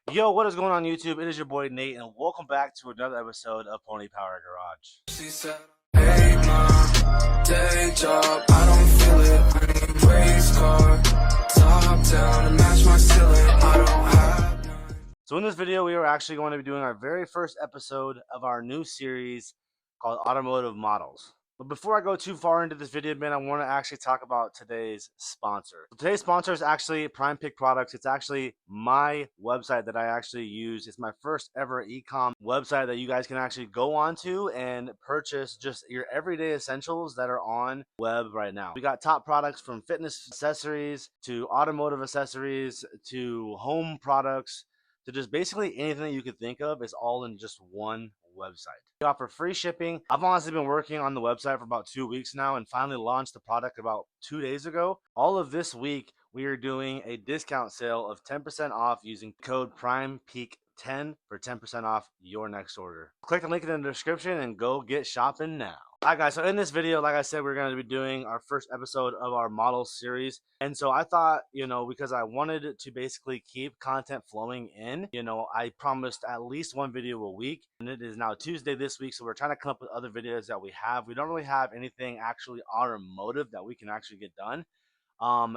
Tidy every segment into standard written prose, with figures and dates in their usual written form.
Yo, what is going on YouTube? It is your boy Nate, and welcome back to another episode of Pony Power Garage. She said, hey mom, day job, I don't feel it. I need race car, top down to match my ceiling. I don't have none. So in this video, we are actually going to be doing our very first episode of our new series called Automotive Models. But before I go too far into this video, man, I want to actually talk about today's sponsor. So today's sponsor is actually Prime Pick Products. It's actually my website that I actually use. It's my first ever e-com website that you guys can actually go onto and purchase just your everyday essentials that are on web right now. We got top products from fitness accessories to automotive accessories to home products to just basically anything that you could think of is all in just one website. We offer free shipping. I've honestly been working on the website for about 2 weeks now and finally launched the product about 2 days ago. All of this week, we are doing a discount sale of 10% off using code PRIMEPEAK10 for 10% off your next order. Click the link in the description and go get shopping now. Alright guys, so in this video, like I said, we're going to be doing our first episode of our model series. And so I thought, because I wanted to basically keep content flowing in, I promised at least one video a week. And it is now Tuesday this week, so we're trying to come up with other videos that we have. We don't really have anything actually automotive that we can actually get done.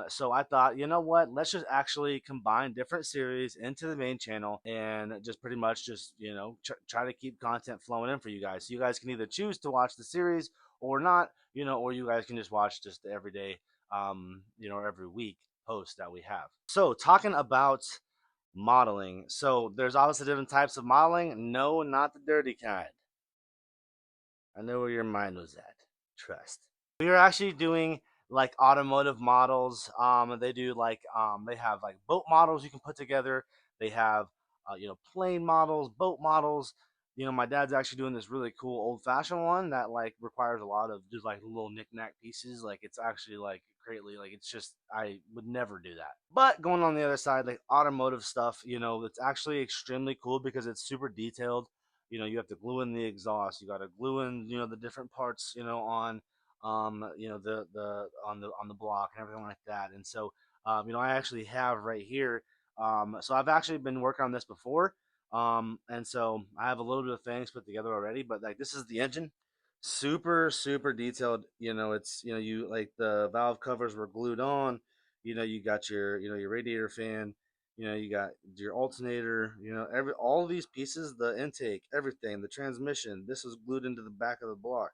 So I thought, you know what, let's just actually combine different series into the main channel and just pretty much just, try to keep content flowing in for you guys. So you guys can either choose to watch the series or not, or you guys can just watch just the everyday, every week post that we have. So talking about modeling. So there's obviously different types of modeling. No, not the dirty kind. I know where your mind was at. Trust. We are actually doing like automotive models. They do like they have like boat models you can put together. They have plane models, boat models. My dad's actually doing this really cool old-fashioned one that like requires a lot of just like little knick-knack pieces. Like it's actually like greatly like it's just I would never do that. But going on the other side, like automotive stuff, it's actually extremely cool because it's super detailed. You have to glue in the exhaust. You got to glue in the different parts on the block and everything like that. And so I actually have right here. So I've actually been working on this before. And so I have a little bit of things put together already, but like this is the engine, super detailed. It's you like the valve covers were glued on. You got your radiator fan. You got your alternator. All of these pieces, the intake, everything, the transmission. This is glued into the back of the block.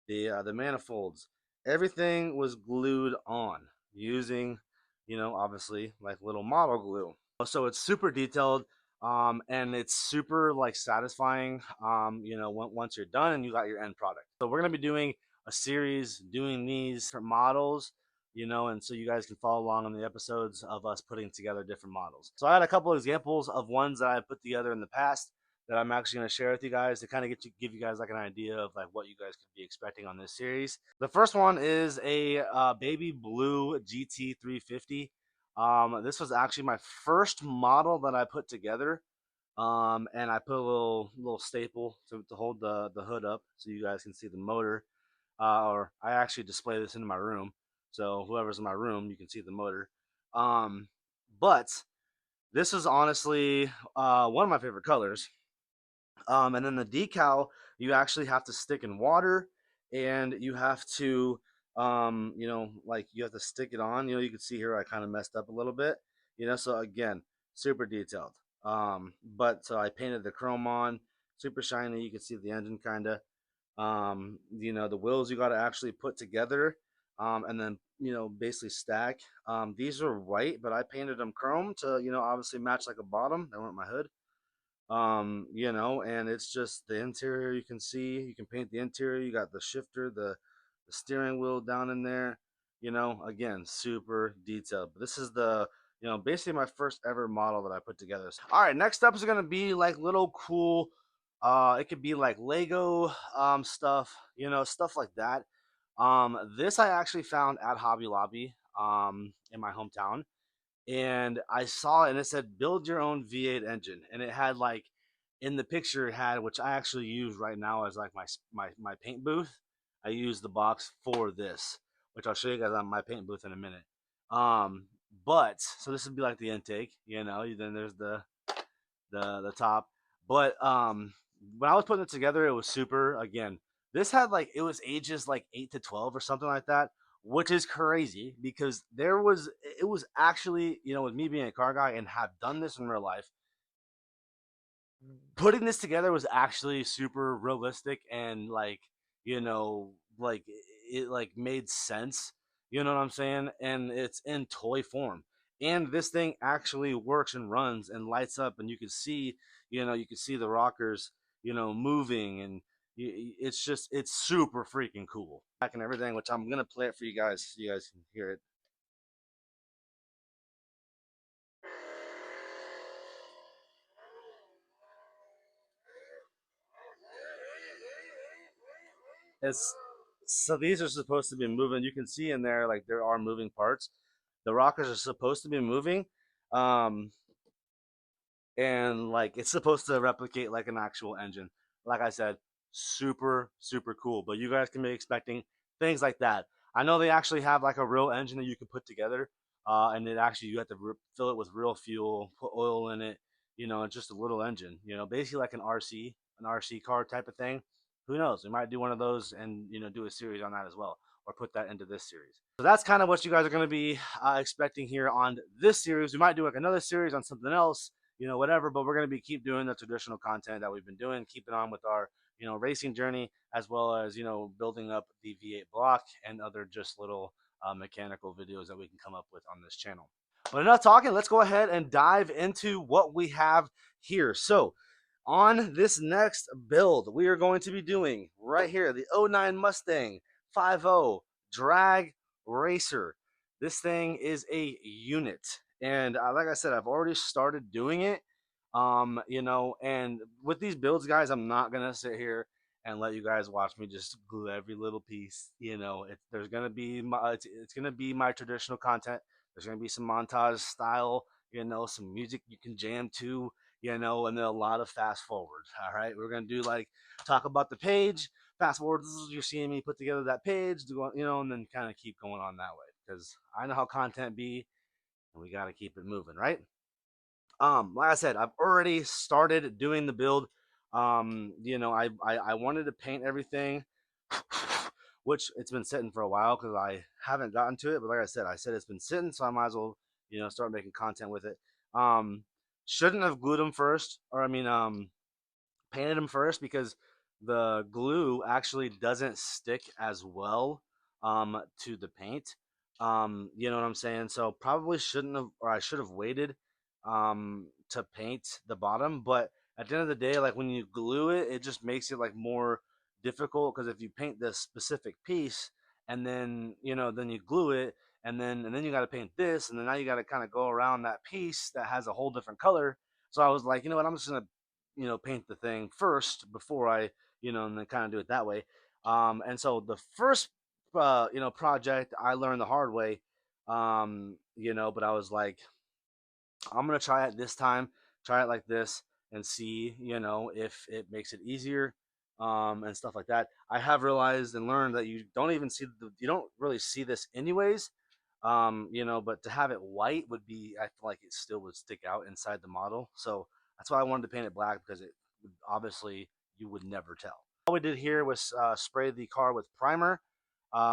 The manifolds, everything was glued on using, obviously like little model glue. So it's super detailed, and it's super like satisfying, once you're done and you got your end product. So we're gonna be doing a series doing these models, and so you guys can follow along on the episodes of us putting together different models. So I had a couple of examples of ones that I put together in the past that I'm actually going to share with you guys to kind of give you guys like an idea of like what you guys could be expecting on this series. The first one is a baby blue GT350. This was actually my first model that I put together. And I put a little staple to hold the hood up so you guys can see the motor. Or I actually display this in my room, so whoever's in my room, you can see the motor. But this is honestly one of my favorite colors. And then the decal, you actually have to stick in water, and you have to, like you have to stick it on. You can see here I kind of messed up a little bit. So again, super detailed. But so I painted the chrome on, super shiny. You can see the engine kind of. The wheels you got to actually put together, and then basically stack. These are white, but I painted them chrome to obviously match like a bottom. They weren't my hood. And it's just the interior. You can see, you can paint the interior. You got the shifter, the steering wheel down in there. Again, super detailed. But this is the basically my first ever model that I put together. All right, next up is gonna be like little cool. It could be like Lego stuff, stuff like that. This I actually found at Hobby Lobby in my hometown, and I saw it and it said build your own V8 engine, and it had like in the picture it had, which I actually use right now as like my paint booth. I use the box for this, which I'll show you guys on my paint booth in a minute. But so this would be like the intake, then there's the the top. But when I was putting it together, it was super. Again, this had like it was ages like 8 to 12 or something like that, which is crazy because there was it was actually with me being a car guy and have done this in real life, putting this together was actually super realistic and like you know like it like made sense. You know what I'm saying? And it's in toy form, and this thing actually works and runs and lights up, and you can see you can see the rockers moving, and it's just it's super freaking cool back and everything, which I'm gonna play it for you guys so you guys can hear it. It's so these are supposed to be moving. You can see in there like there are moving parts. The rockers are supposed to be moving, um, and like it's supposed to replicate like an actual engine. Like I said, super cool. But you guys can be expecting things like that. I know they actually have like a real engine that you can put together, and it actually you have to fill it with real fuel, put oil in it. It's just a little engine. Basically like an RC car type of thing. Who knows? We might do one of those and do a series on that as well, or put that into this series. So that's kind of what you guys are going to be expecting here on this series. We might do like another series on something else, whatever. But we're going to be keep doing the traditional content that we've been doing, keeping on with our racing journey, as well as building up the V8 block and other just little mechanical videos that we can come up with on this channel. But enough talking. Let's go ahead and dive into what we have here. So on this next build, we are going to be doing right here the '09 Mustang 50 Drag Racer. This thing is a unit, and like I said, I've already started doing it. And with these builds, guys, I'm not gonna sit here and let you guys watch me just glue every little piece. There's gonna be it's gonna be my traditional content. There's gonna be some montage style, some music you can jam to, and then a lot of fast forwards. All right, we're gonna do like talk about the page, fast forwards. You're seeing me put together that page, and then kind of keep going on that way because I know how content be, and we got to keep it moving, right? Like I said, I've already started doing the build. I wanted to paint everything, which it's been sitting for a while because I haven't gotten to it. But like I said it's been sitting, so I might as well start making content with it. Um, shouldn't have glued them first, or I mean, painted them first because the glue actually doesn't stick as well to the paint. You know what I'm saying? So probably shouldn't have, or I should have waited to paint the bottom. But at the end of the day, like when you glue it, it just makes it like more difficult because if you paint this specific piece and then then you glue it and then you got to paint this and then now you got to kind of go around that piece that has a whole different color. So I was like, you know what, I'm just gonna paint the thing first before I and then kind of do it that way. And so the first project I learned the hard way. But I was like, I'm gonna try it this time, try it like this, and see, if it makes it easier, and stuff like that. I have realized and learned that you don't really see this anyways, but to have it white would be, I feel like it still would stick out inside the model. So that's why I wanted to paint it black because it obviously you would never tell. All we did here was spray the car with primer,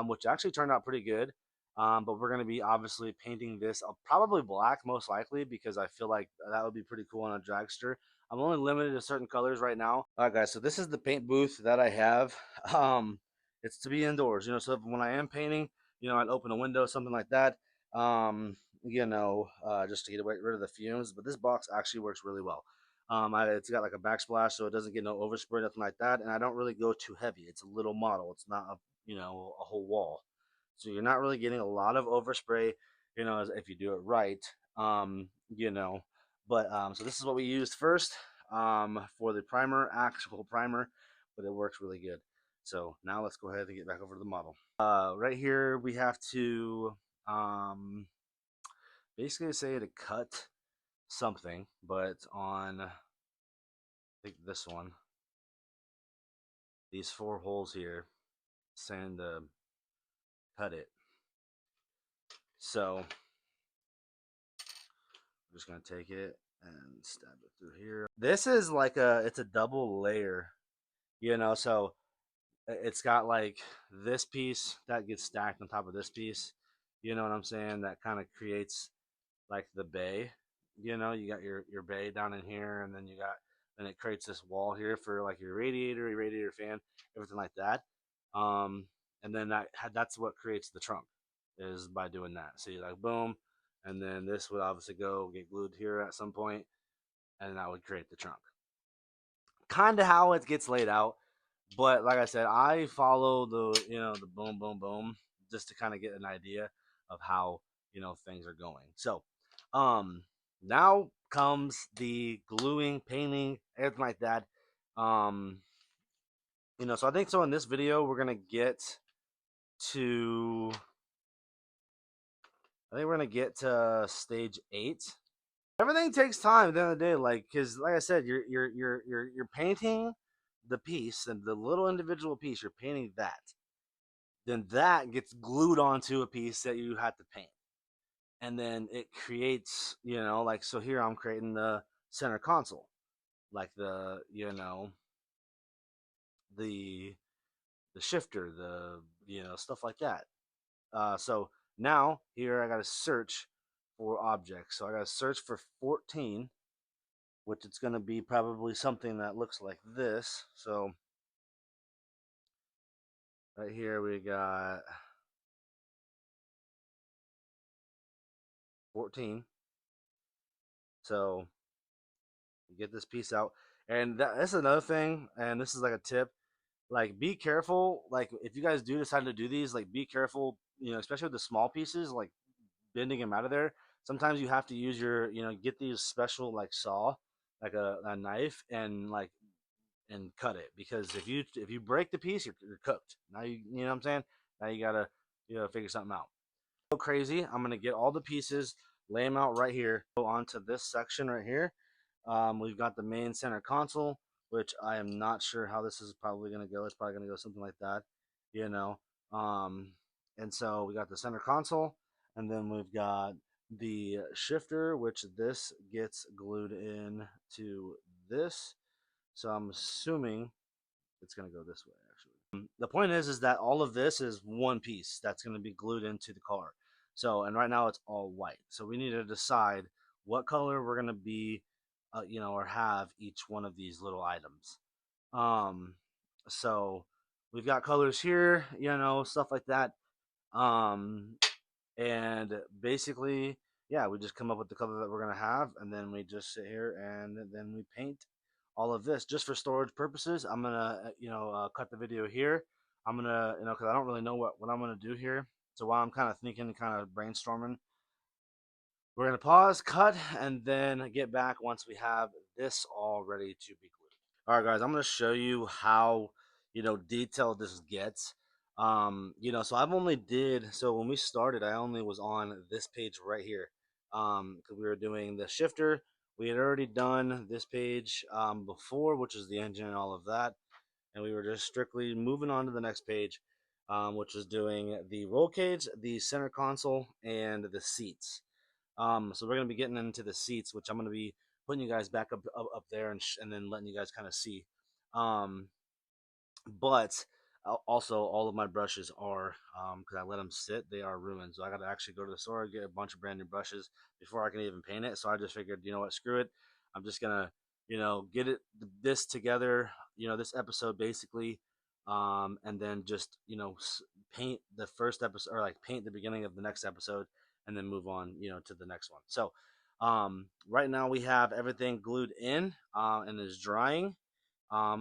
which actually turned out pretty good. But we're going to be obviously painting this probably black, most likely, because I feel like that would be pretty cool on a dragster. I'm only limited to certain colors right now. All right, guys, so this is the paint booth that I have. Um, it's to be indoors, so when I am painting, I'd open a window, something like that, just to get rid of the fumes. But this box actually works really well. It's got like a backsplash, so it doesn't get no overspray, nothing like that. And I don't really go too heavy. It's a little model. It's not a whole wall. So you're not really getting a lot of overspray, if you do it right. Um, you know, so this is what we used first for the primer, actual primer, but it works really good. So now let's go ahead and get back over to the model. Right here we have to um, basically say to cut something, but on I think this one, these 4 holes here, saying to cut it. So I'm just gonna take it and stab it through here. This is like it's a double layer, so it's got like this piece that gets stacked on top of this piece. You know what I'm saying? That kind of creates like the bay. You got your bay down in here, and then it creates this wall here for like your radiator fan, everything like that. Um, and then that's what creates the trunk is by doing that. See, like boom, and then this would obviously get glued here at some point, and that would create the trunk. Kind of how it gets laid out, but like I said, I follow the boom boom boom just to kind of get an idea of how things are going. So, um, now comes the gluing, painting, everything like that. Um, so I think so in this video we're gonna get to I think we're gonna get to stage 8. Everything takes time at the end of the day, like because like I said, you're painting the piece and the little individual piece. You're painting that, then that gets glued onto a piece that you have to paint, and then it creates, like so. Here I'm creating the center console, like the the shifter, the stuff like that. So now here I got to search for objects. So I got to search for 14, which it's going to be probably something that looks like this. So right here we got 14. So you get this piece out, and that's another thing. And this is like a tip. Like, be careful. Like, if you guys do decide to do these, like, be careful. Especially with the small pieces, like bending them out of there. Sometimes you have to use get these special like saw, like a knife, and cut it, because if you break the piece, you're cooked. Now you know what I'm saying. Now you gotta figure something out. Go crazy. I'm gonna get all the pieces, lay them out right here. Go onto this section right here. We've got the main center console, which I am not sure how this is probably gonna go. It's probably gonna go something like that, you know. Um, and so we got the center console, and then we've got the shifter, which this gets glued in to this. So I'm assuming it's gonna go this way. Actually, the point is that all of this is one piece that's gonna be glued into the car. So, and right now it's all white. So we need to decide what color we're gonna be, or have each one of these little items. Um, so we've got colors here, stuff like that. Um, and basically, yeah, we just come up with the color that we're gonna have, and then we just sit here and then we paint all of this just for storage purposes. I'm gonna cut the video here. I'm gonna because I don't really know what I'm gonna do here. So while I'm kind of thinking, kind of brainstorming, we're gonna pause, cut, and then get back once we have this all ready to be glued. All right, guys, I'm going to show you how, detailed this gets. So I've only so when we started, I only was on this page right here. Because we were doing the shifter. We had already done this page before, which is the engine and all of that. And we were just strictly moving on to the next page, which was doing the roll cage, the center console, and the seats. So we're gonna be getting into the seats, which I'm gonna be putting you guys back up there, and then letting you guys kind of see. Um, but also all of my brushes are because I let them sit, they are ruined. So I got to actually go to the store and get a bunch of brand new brushes before I can even paint it. So I just figured, you know what, screw it. I'm just gonna get this together. This episode basically. And then just paint the first episode, or like paint the beginning of the next episode, and then move on to the next one. So right now we have everything glued in and is drying.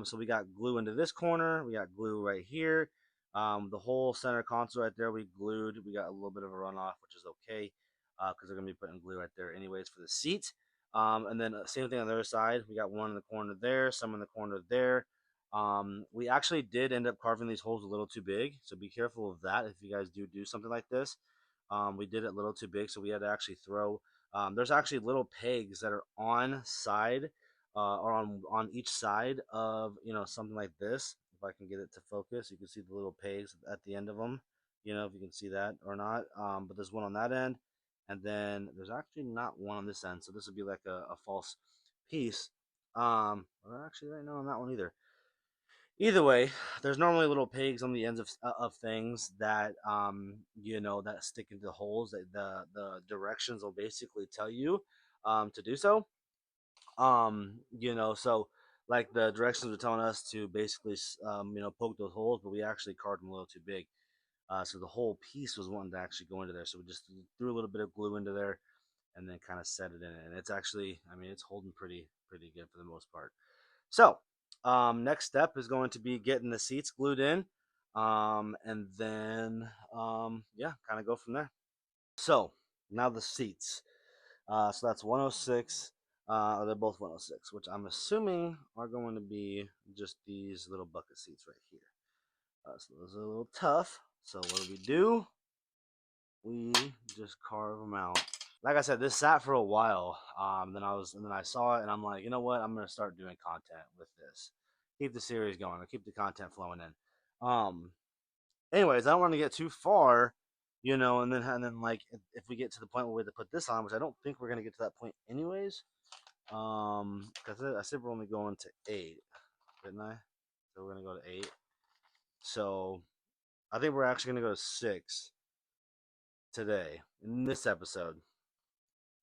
So we got glue into this corner. We got glue right here. The whole center console right there we glued. We got a little bit of a runoff, which is okay because they're going to be putting glue right there anyways for the seat. And then same thing on the other side. We got one in the corner there, some in the corner there. We actually did end up carving these holes a little too big, so be careful of that if you guys do something like this. We did it a little too big, so we had to actually throw. There's actually little pegs that are on side or on each side of something like this. If I can get it to focus, you can see the little pegs at the end of them. If you can see that or not. But there's one on that end, and then there's actually not one on this end, so this would be like a false piece. Well, actually, right now on that one either. Either way, there's normally little pegs on the ends of things that that stick into the holes. That the directions will basically tell you to do so. So like the directions were telling us to basically poke those holes, but we actually carved them a little too big. So the whole piece was wanting to actually go into there. So we just threw a little bit of glue into there and then kind of set it in it. And it's actually, I mean, it's holding pretty good for the most part. So next step is going to be getting the seats glued in, and then yeah, kind of go from there. So now the seats. So that's 106. They're both 106, which I'm assuming are going to be just these little bucket seats right here. So those are a little tough. So what do? We just carve them out. Like I said, this sat for a while. Then I saw it, and I'm like, you know what? I'm gonna start doing content with this. Keep the series going. Or keep the content flowing in. Anyways, I don't want to get too far, and then like if we get to the point where we have to put this on, which I don't think we're gonna get to that point anyways. Because I said we're only going to 8, didn't I? So we're gonna go to 8. So I think we're actually gonna go to 6 today in this episode,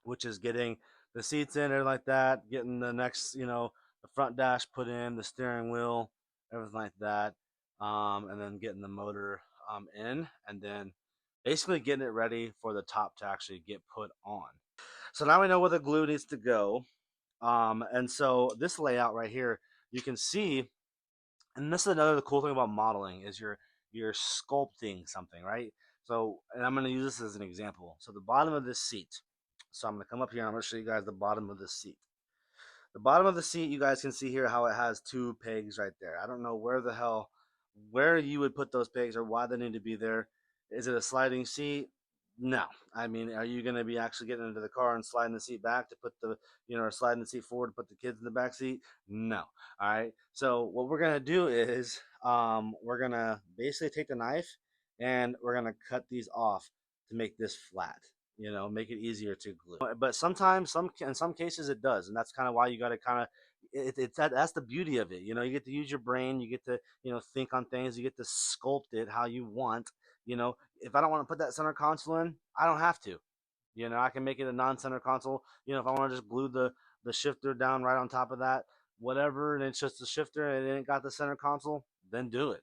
which is getting the seats in there like that, getting the next, the front dash put in, the steering wheel, everything like that, and then getting the motor in, and then basically getting it ready for the top to actually get put on. So now we know where the glue needs to go, and so this layout right here, you can see, and this is another cool thing about modeling is you're sculpting something, right? So, and I'm going to use this as an example. So the bottom of this seat. So I'm going to come up here and I'm going to show you guys the bottom of the seat. The bottom of the seat, you guys can see here how it has 2 pegs right there. I don't know where you would put those pegs or why they need to be there. Is it a sliding seat? No. I mean, are you going to be actually getting into the car and sliding the seat back to put or sliding the seat forward to put the kids in the back seat? No. All right. So what we're going to do is we're going to basically take the knife and we're going to cut these off to make this flat. Make it easier to glue. But sometimes, in some cases, it does, and that's kind of why you got to kind of. That's the beauty of it. You get to use your brain. You get to think on things. You get to sculpt it how you want. If I don't want to put that center console in, I don't have to. I can make it a non-center console. If I want to just glue the shifter down right on top of that, whatever, and it's just a shifter and it ain't got the center console, then do it.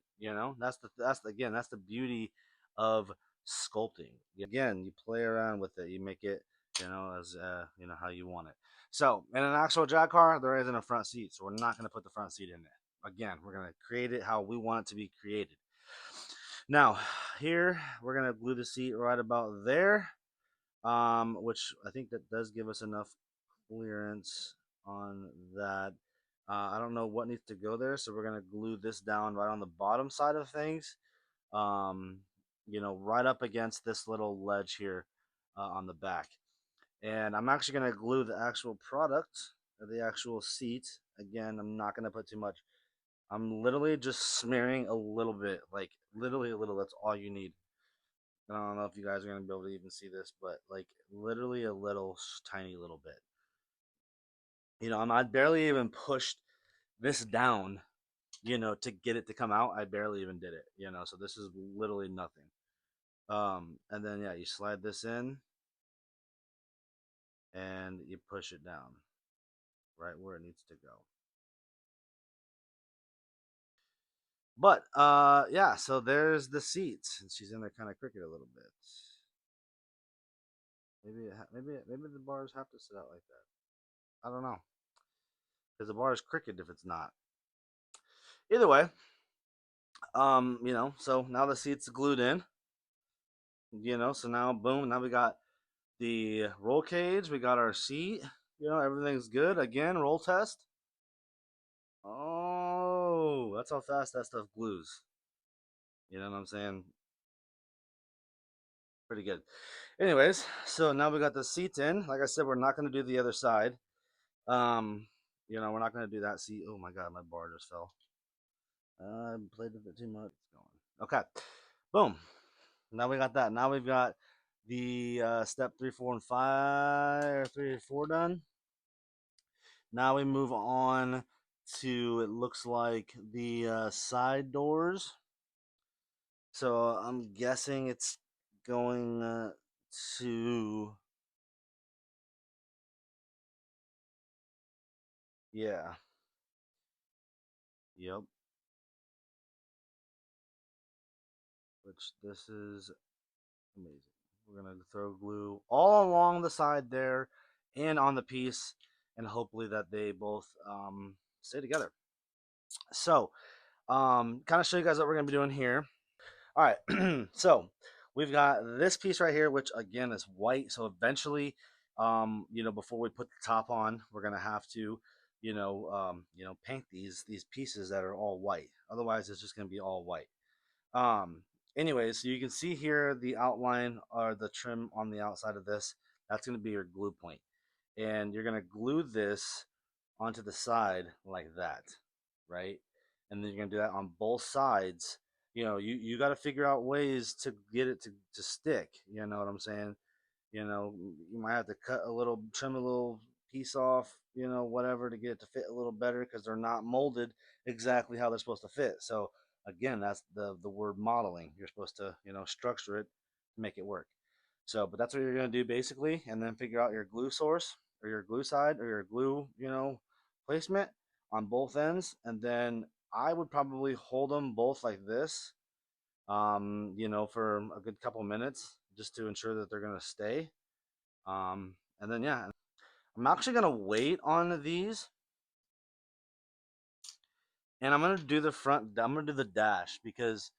That's the beauty of sculpting. Again, you play around with it. You make it, as how you want it. So in an actual drag car, there isn't a front seat, so we're not going to put the front seat in there. Again, we're going to create it how we want it to be created. Now, here we're going to glue the seat right about there, which I think that does give us enough clearance on that. I don't know what needs to go there, so we're going to glue this down right on the bottom side of things, right up against this little ledge here on the back. And I'm actually going to glue the actual product, the actual seat. Again, I'm not going to put too much. I'm literally just smearing a little bit, like literally a little. That's all you need. I don't know if you guys are going to be able to even see this, but like literally a little tiny little bit. I barely even pushed this down, to get it to come out. I barely even did it, so this is literally nothing. And then, yeah, you slide this in and you push it down right where it needs to go. But yeah, so there's the seat. She's in there kind of crooked a little bit. Maybe the bars have to sit out like that. I don't know, because the bar is crooked if it's not. Either way, so now the seat's glued in. So now boom, now we got the roll cage, we got our seat. Everything's good. Again, roll test. Oh, that's how fast that stuff glues. You know what I'm saying? Pretty good. Anyways, so now we got the seat in. Like I said, we're not going to do the other side. We're not going to do that seat. Oh my God, my bar just fell. I played a bit too much. It's going. Okay. Boom. Now we got that. Now we've got the step 3, 4, and 5, or 3 and 4 done. Now we move on to, it looks like, the side doors. So I'm guessing it's going to, yeah, yep. Which this is amazing. We're gonna throw glue all along the side there and on the piece, and hopefully that they both stay together. So, kind of show you guys what we're gonna be doing here. All right, so we've got this piece right here, which again is white. So eventually, before we put the top on, we're gonna have to, paint these pieces that are all white. Otherwise, it's just gonna be all white. Um, Anyways, so you can see here the outline or the trim on the outside of this. That's gonna be your glue point, and you're gonna glue this onto the side like that, right? And then you're gonna do that on both sides. You got to figure out ways to get it to stick. You know what I'm saying? You might have to trim a little piece off, whatever, to get it to fit a little better because they're not molded exactly how they're supposed to fit. So again, that's the word modeling. You're supposed to, structure it to make it work. So, but that's what you're gonna do basically, and then figure out your glue source or your glue side or your glue, placement on both ends, and then I would probably hold them both like this, for a good couple minutes just to ensure that they're gonna stay. And then yeah, I'm actually gonna wait on these, and I'm gonna do the front. I'm gonna do the dash because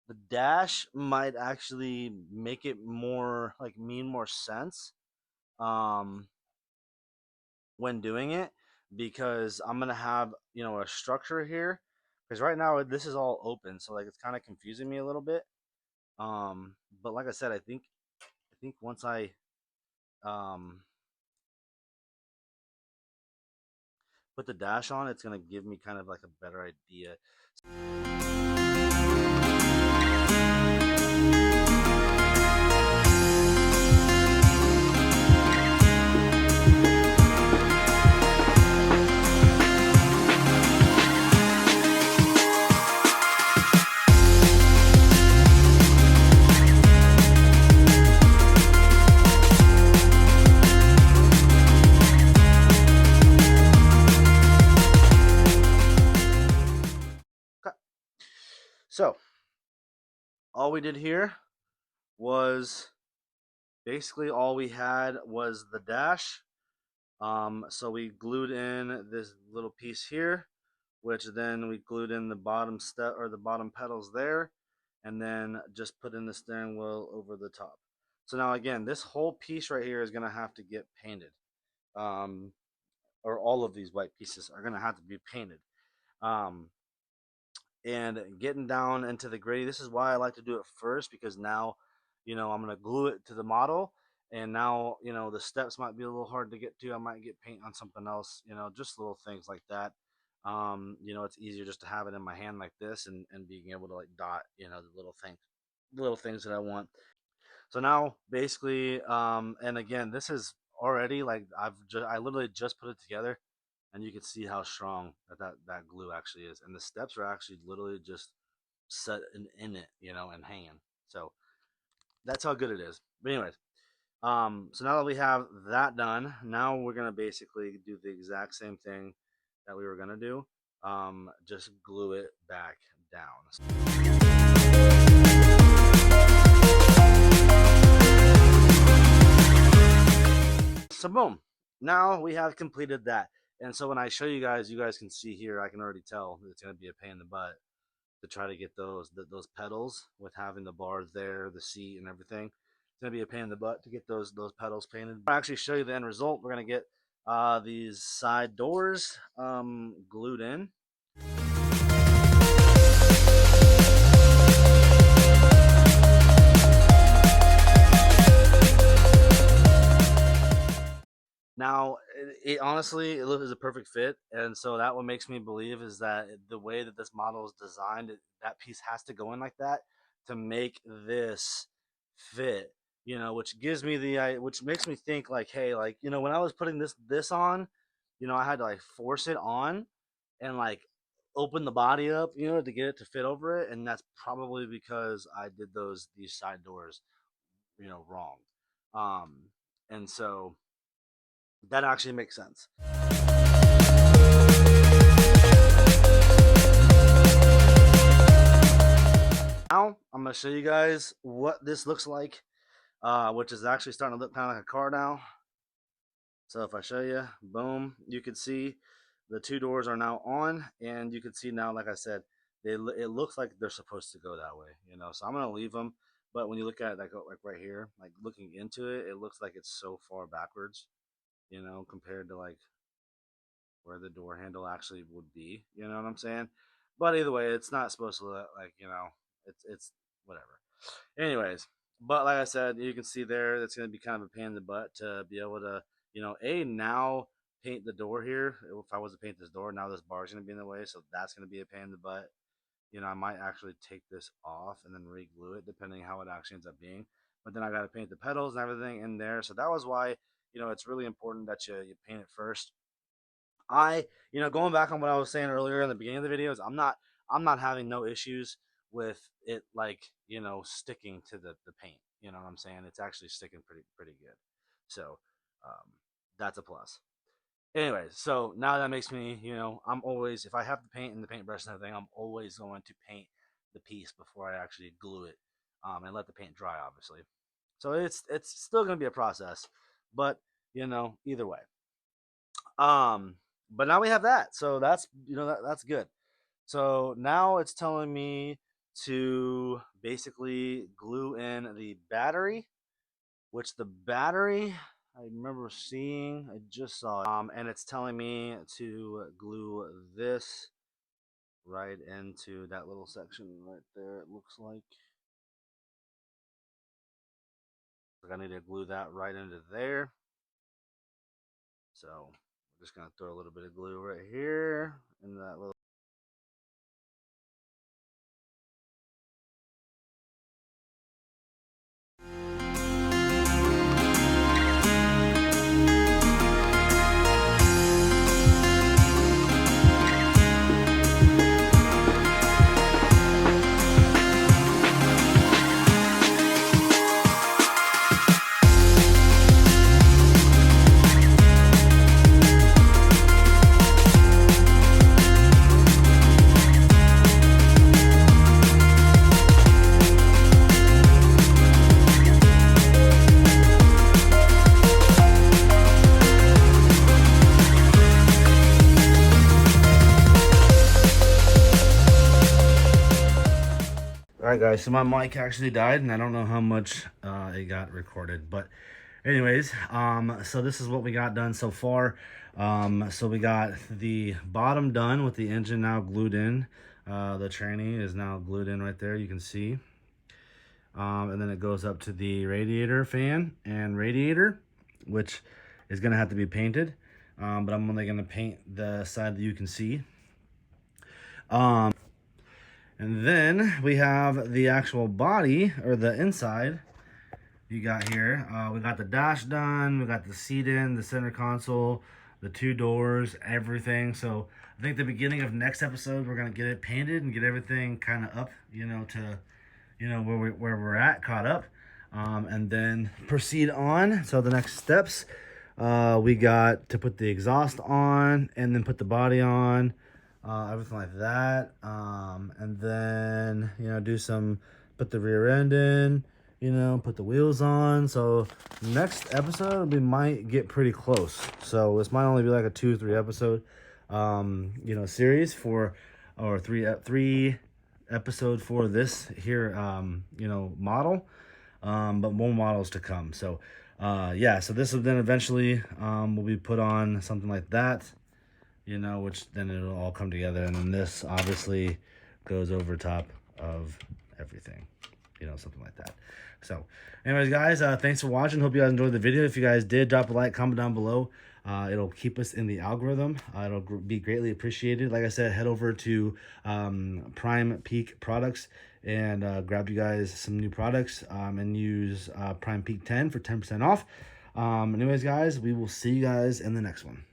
the dash might actually make it more like mean more sense. Um, when doing it because I'm gonna have a structure here because right now this is all open, so like it's kind of confusing me a little bit. But like I said, I think once I um put the dash on, it's gonna give me kind of like a better idea. Okay. So all we did here was basically all we had was the dash. So we glued in this little piece here, which then we glued in the bottom step or the bottom pedals there, and then just put in the steering wheel over the top. So now again, this whole piece right here is gonna have to get painted, um, or all of these white pieces are gonna have to be painted. Um, and getting down into the gritty. This is why I like to do it first because now, I'm gonna glue it to the model, and now the steps might be a little hard to get to. I might get paint on something else, just little things like that. It's easier just to have it in my hand like this and being able to like dot, the little things that I want. So now basically, and again, this is already like I literally just put it together, and you can see how strong that glue actually is. And the steps are actually literally just set in it, and hanging. So that's how good it is. But anyways, so now that we have that done, now we're gonna basically do the exact same thing that we were gonna do. Just glue it back down. So boom, now we have completed that. And so when I show you guys can see here, I can already tell it's gonna be a pain in the butt to try to get those pedals with having the bars there, the seat, and everything. It's gonna be a pain in the butt to get those pedals painted. I'll actually show you the end result. We're gonna get these side doors glued in. Now, it honestly, it is a perfect fit, and so that what makes me believe is that the way that this model is designed, that piece has to go in like that to make this fit you know, which gives me which makes me think like, hey, like, you know, when I was putting this on, you know, I had to like force it on and like open the body up, you know, to get it to fit over it, and that's probably because I did these side doors, you know, wrong. Um, and so that actually makes sense. Now I'm gonna show you guys what this looks like, which is actually starting to look kind of like a car now. So if I show you, boom, you can see the two doors are now on, and you can see now, like I said, it looks like they're supposed to go that way, you know. So I'm gonna leave them, but when you look at it, like right here, like looking into it, it looks like it's so far backwards, you know, compared to like where the door handle actually would be. You know what I'm saying? But either way, it's not supposed to look like, you know, it's whatever. Anyways, but like I said, you can see there that's going to be kind of a pain in the butt to be able to, you know, now paint the door here. If I was to paint this door, now this bar is going to be in the way, so that's going to be a pain in the butt. You know, I might actually take this off and then re-glue it, depending how it actually ends up being. But then I got to paint the pedals and everything in there, so that was why, you know, it's really important that you paint it first. You know, going back on what I was saying earlier in the beginning of the videos, I'm not having no issues with it, like, you know, sticking to the paint. You know what I'm saying? It's actually sticking pretty good. So um, that's a plus. Anyways, so now that makes me, you know, I'm always, if I have the paint and the paintbrush and everything, I'm always going to paint the piece before I actually glue it, and let the paint dry, obviously. So it's still going to be a process, but you know, either way. Um, but now we have that, so that's, you know, that's good. So now it's telling me to basically glue in the battery, which the battery I remember seeing, I just saw it, and it's telling me to glue this right into that little section right there. It looks like I need to glue that right into there. So we're just gonna throw a little bit of glue right here in that little. All right, guys. So my mic actually died, and I don't know how much it got recorded, but anyways, so this is what we got done so far. So we got the bottom done with the engine now glued in. The tranny is now glued in right there. You can see. And then it goes up to the radiator fan and radiator, which is gonna have to be painted. But I'm only gonna paint the side that you can see. And then we have the actual body, or the inside. You got here, we got the dash done, we got the seat in, the center console, the two doors, everything. So I think the beginning of next episode, we're gonna get it painted and get everything kind of up, you know, to, you know, where we're at, caught up, and then proceed on. So the next steps, we got to put the exhaust on and then put the body on. Everything like that, and then, you know, put the rear end in, you know, put the wheels on. So next episode we might get pretty close, so this might only be like a 2-3 episode you know, series for, or three episode for this here, you know, model, but more models to come. So yeah, so this will then eventually will be put on something like that, you know, which then it'll all come together, and then this obviously goes over top of everything, you know, something like that. So anyways, guys, thanks for watching. Hope you guys enjoyed the video. If you guys did, drop a like, comment down below. It'll keep us in the algorithm. It'll be greatly appreciated. Like I said, head over to Prime Peak Products and grab you guys some new products and use Prime Peak 10 for 10% off. Anyways, guys, we will see you guys in the next one.